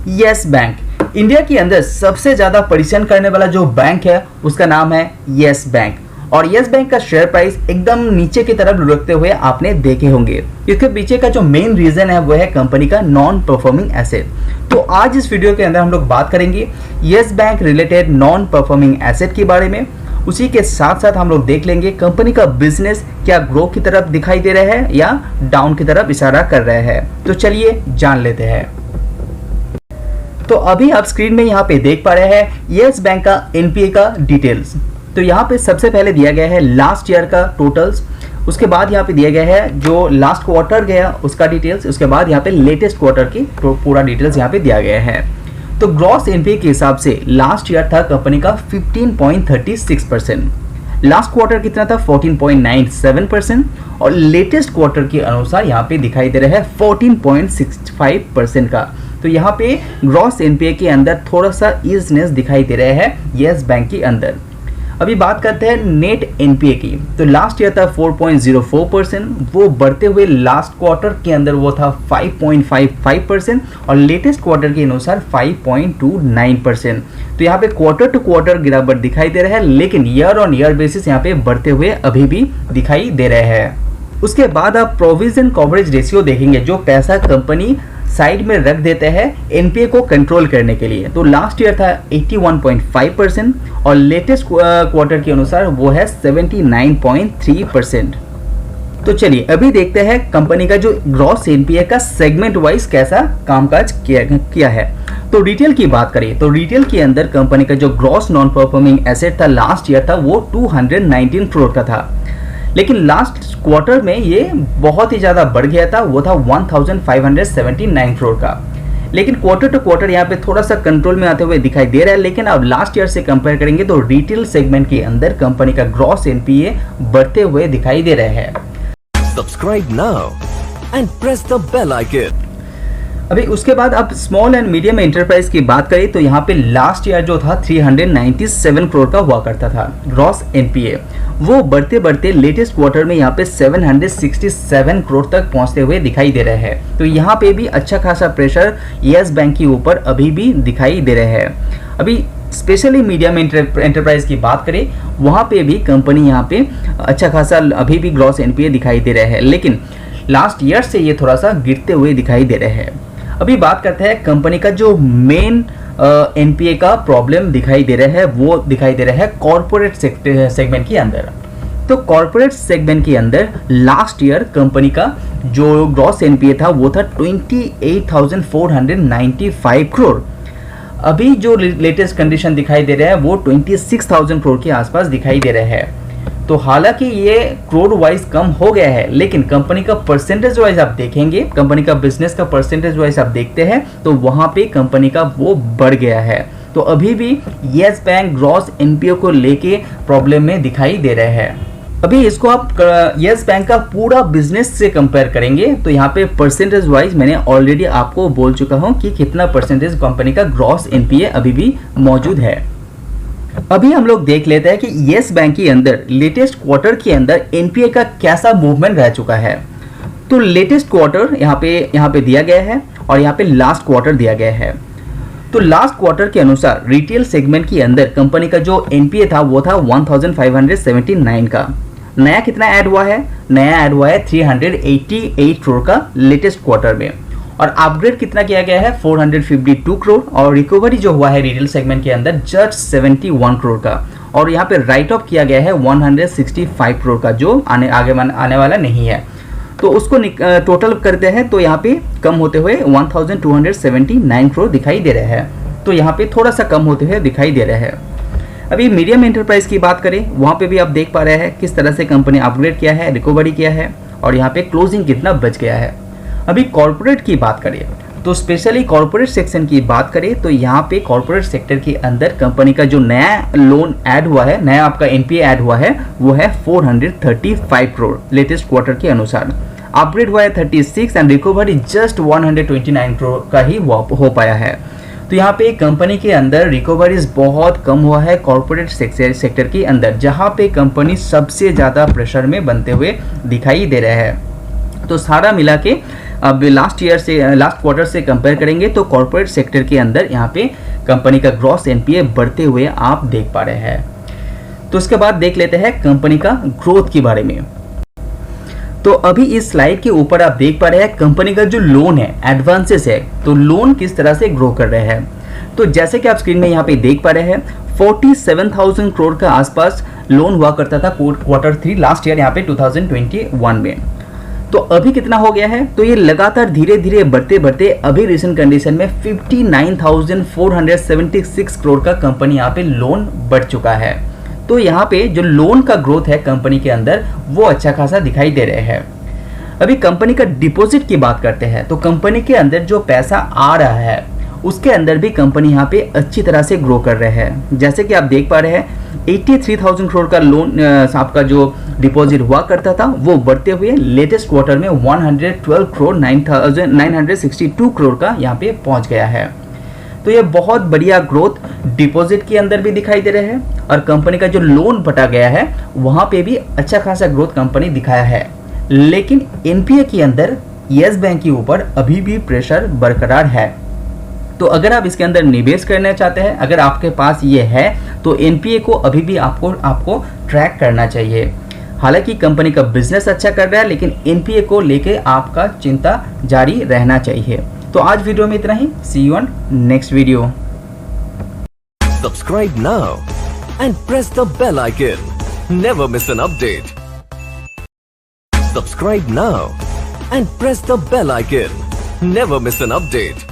Yes bank. India के अंदर सबसे ज्यादा परेशान करने वाला जो बैंक है उसका नाम है यस बैंक। और यस बैंक का शेयर प्राइस एकदम नीचे की तरफ लुढ़कते हुए आपने देखे होंगे। इसके पीछे का जो मेन रीजन है वो है कंपनी का नॉन परफॉर्मिंग एसेट। तो आज इस वीडियो के अंदर हम लोग बात करेंगे yes bank related non performing asset के बारे में। उसी के साथ साथ हम लोग देख लेंगे कंपनी का बिजनेस क्या ग्रो की तरफ दिखाई दे रहा है या डाउन की तरफ इशारा कर रहा है। तो चलिए जान लेते हैं। तो अभी आप स्क्रीन में यहाँ पे देख पा रहे हैं यस बैंक का एनपीए का डिटेल्स। तो यहाँ पे सबसे पहले दिया गया है लास्ट ईयर का टोटल्स, उसके बाद यहाँ पे दिया गया है जो लास्ट क्वार्टर गया उसका डिटेल्स, उसके बाद यहाँ पे लेटेस्ट क्वार्टर की पूरा डिटेल्स यहाँ पे दिया गया है। तो ग्रॉस एनपीए के हिसाब से लास्ट ईयर था कंपनी का 15.36%, लास्ट क्वार्टर कितना था 14.97% और लेटेस्ट क्वार्टर के अनुसार यहाँ पे दिखाई दे रहा है 14.65% का। तो यहाँ पे ग्रॉस एनपीए के अंदर थोड़ा सा ईजनेस दिखाई दे रहा है यस बैंक के अंदर। अभी बात करते हैं नेट एनपीए की। तो लास्ट ईयर था 4.04%, वो बढ़ते हुए लास्ट क्वार्टर के अंदर वो था 5.55% और लेटेस्ट क्वार्टर के अनुसार 5.29%। तो यहाँ पे क्वार्टर टू क्वार्टर गिरावट दिखाई दे रहा है, लेकिन ईयर ऑन ईयर बेसिस यहाँ पे बढ़ते हुए अभी भी दिखाई दे रहे हैं। उसके बाद आप प्रोविजन कवरेज रेशियो देखेंगे, जो पैसा कंपनी साइड में रख देते हैं एनपीए को कंट्रोल करने के लिए। तो लास्ट ईयर था 81.5% और लेटेस्ट क्वार्टर के अनुसार वो है 79.3%। तो चलिए अभी देखते हैं कंपनी का जो ग्रॉस एनपीए का सेगमेंट वाइज कैसा कामकाज किया है। तो रिटेल की बात करें तो रिटेल के अंदर कंपनी का जो ग्रॉस नॉन परफॉर्मिंग एसेट था लास्ट ईयर था वो 219 करोड़ का था, लेकिन लास्ट क्वार्टर में ये बहुत ही ज़्यादा बढ़ गया था, वो था 1579 करोड़ का। लेकिन क्वार्टर टू क्वार्टर यहाँ पे थोड़ा सा कंट्रोल में आते हुए दिखाई दे रहा है। लेकिन अब लास्ट ईयर से कंपेयर करेंगे तो रिटेल सेगमेंट के अंदर कंपनी का ग्रॉस एनपीए बढ़ते हुए दिखाई दे रहे हैं। Subscribe now and press the bell icon. अभी उसके बाद आप स्मॉल एंड मीडियम एंटरप्राइज की बात करें तो यहाँ पे लास्ट ईयर जो था 397 करोड़ का हुआ करता था ग्रॉस एनपीए, वो बढ़ते बढ़ते लेटेस्ट क्वार्टर में यहाँ पे 767 करोड़ तक पहुंचते हुए दिखाई दे रहे हैं। तो यहाँ पे भी अच्छा खासा प्रेशर यस बैंक के ऊपर अभी भी दिखाई दे रहे हैं। अभी स्पेशली मीडियम एंटरप्राइज की बात करें वहाँ पे भी कंपनी यहाँ पे अच्छा खासा अभी भी ग्रॉस एनपीए दिखाई दे रहे हैं, लेकिन लास्ट ईयर से ये थोड़ा सा गिरते हुए दिखाई दे रहे हैं। अभी बात करते हैं कंपनी का जो मेन एनपीए का प्रॉब्लम दिखाई दे रहा है वो दिखाई दे रहा है कॉर्पोरेट सेगमेंट के अंदर। तो कॉर्पोरेट सेगमेंट के अंदर लास्ट ईयर कंपनी का जो ग्रॉस एनपीए था वो था 28,495 करोड़। अभी जो लेटेस्ट कंडीशन दिखाई दे रहा है वो 26,000 करोड़ के आसपास दिखाई दे रहा है। तो हालांकि ये करोड़ वाइज कम हो गया है, लेकिन कंपनी का परसेंटेज वाइज आप देखेंगे, कंपनी का बिजनेस का परसेंटेज वाइज आप देखते हैं तो वहां पे कंपनी का वो बढ़ गया है। तो अभी भी यस बैंक ग्रॉस एनपीए को लेके प्रॉब्लम में दिखाई दे रहे हैं। अभी इसको आप यस बैंक का पूरा बिजनेस से कंपेयर करेंगे तो यहाँ पे परसेंटेज वाइज मैंने ऑलरेडी आपको बोल चुका हूँ कि कितना परसेंटेज कंपनी का ग्रॉस एनपीए अभी भी मौजूद है। अभी हम लोग देख लेते हैं कि यस बैंक के अंदर लेटेस्ट क्वार्टर के अंदर एनपीए का कैसा मूवमेंट रह चुका है। तो लेटेस्ट क्वार्टर यहाँ पे दिया गया है और यहाँ पे लास्ट क्वार्टर दिया गया है। तो लास्ट क्वार्टर के अनुसार रिटेल सेगमेंट के अंदर कंपनी का जो एनपीए था वो था 1579 का। नया कितना ऐड हुआ है? नया ऐड हुआ है 388 करोड़ का लेटेस्ट क्वार्टर में, और अपग्रेड कितना किया गया है 452 करोड़, और रिकवरी जो हुआ है रिटेल सेगमेंट के अंदर जस्ट 71 करोड़ का, और यहाँ पे राइट ऑफ किया गया है 165 करोड़ का जो आने वाला नहीं है। तो उसको टोटल करते हैं तो यहाँ पे कम होते हुए 1279 करोड़ दिखाई दे रहे हैं। तो यहाँ पे थोड़ा सा कम होते हुए दिखाई दे रहे हैं। अभी मीडियम एंटरप्राइज की बात करें वहाँ पे भी आप देख पा रहे हैं किस तरह से कंपनी अपग्रेड किया है, रिकवरी किया है, और यहाँ पे क्लोजिंग कितना बच गया है। अभी कॉर्पोरेट की बात करें तो स्पेशली कॉर्पोरेट सेक्शन की बात करें तो यहाँ पे कॉर्पोरेट सेक्टर के अंदर कंपनी का जो नया लोन ऐड हुआ है, नया आपका एनपीए ऐड हुआ है वो है 435 करोड़ लेटेस्ट क्वार्टर के अनुसार। अपग्रेड हुआ है 36 एंड रिकवरी जस्ट 129 करोड़ का ही हो पाया है। तो यहाँ पे कंपनी के अंदर रिकवरीज बहुत कम हुआ है कॉर्पोरेट सेक्टर के अंदर, जहाँ पे कंपनी सबसे ज़्यादा प्रेशर में बनते हुए दिखाई दे रहे हैं। तो सारा मिला के अब लास्ट क्वार्टर से कंपेयर करेंगे तो कॉर्पोरेट सेक्टर के अंदर यहाँ पे कंपनी का ग्रॉस एनपीए बढ़ते हुए आप देख पा रहे हैं। तो उसके बाद देख लेते हैं कंपनी का ग्रोथ के बारे में। तो अभी इस स्लाइड के ऊपर आप देख पा रहे हैं कंपनी का जो लोन है, एडवांसेस है, तो लोन किस तरह से ग्रो कर रहे हैं। तो जैसे कि आप स्क्रीन में यहाँ पे देख पा रहे हैं 47,000 करोड़ का आसपास लोन हुआ करता था Q3 लास्ट ईयर यहाँ पे 2021 में। तो अभी कितना हो गया है, तो ये लगातार धीरे धीरे बढ़ते बढ़ते अभी रिसेंट कंडीशन में 59,476 करोड़ का कंपनी यहाँ पे लोन बढ़ चुका है। तो यहाँ पे जो लोन का ग्रोथ है कंपनी के अंदर वो अच्छा खासा दिखाई दे रहे हैं। अभी कंपनी का डिपॉजिट की बात करते हैं तो कंपनी के अंदर जो पैसा आ रहा है उसके अंदर भी कंपनी यहाँ पे अच्छी तरह से ग्रो कर रहे हैं। जैसे कि आप देख पा रहे हैं 83,000 करोड़ का लोन आपका जो डिपॉजिट हुआ करता था वो बढ़ते हुए लेटेस्ट क्वार्टर में 112 करोड़ 962 करोड़ का यहाँ पे पहुंच गया है। तो ये बहुत बढ़िया ग्रोथ डिपॉजिट के अंदर भी दिखाई दे रहे हैं और कंपनी का जो लोन बटा गया है वहां पे भी अच्छा खासा ग्रोथ कंपनी दिखाया है। लेकिन एनपीए के अंदर यस बैंक के ऊपर अभी भी प्रेशर बरकरार है। तो अगर आप इसके अंदर निवेश करना चाहते हैं, अगर आपके पास ये है तो एनपीए को अभी भी आपको ट्रैक करना चाहिए। हालांकि कंपनी का बिजनेस अच्छा कर रहा है लेकिन एनपीए को लेके आपका चिंता जारी रहना चाहिए। तो आज वीडियो में इतना ही। See you on next video. Subscribe now and press the bell icon. Never miss an update. Subscribe now and press the bell icon. Never miss an update.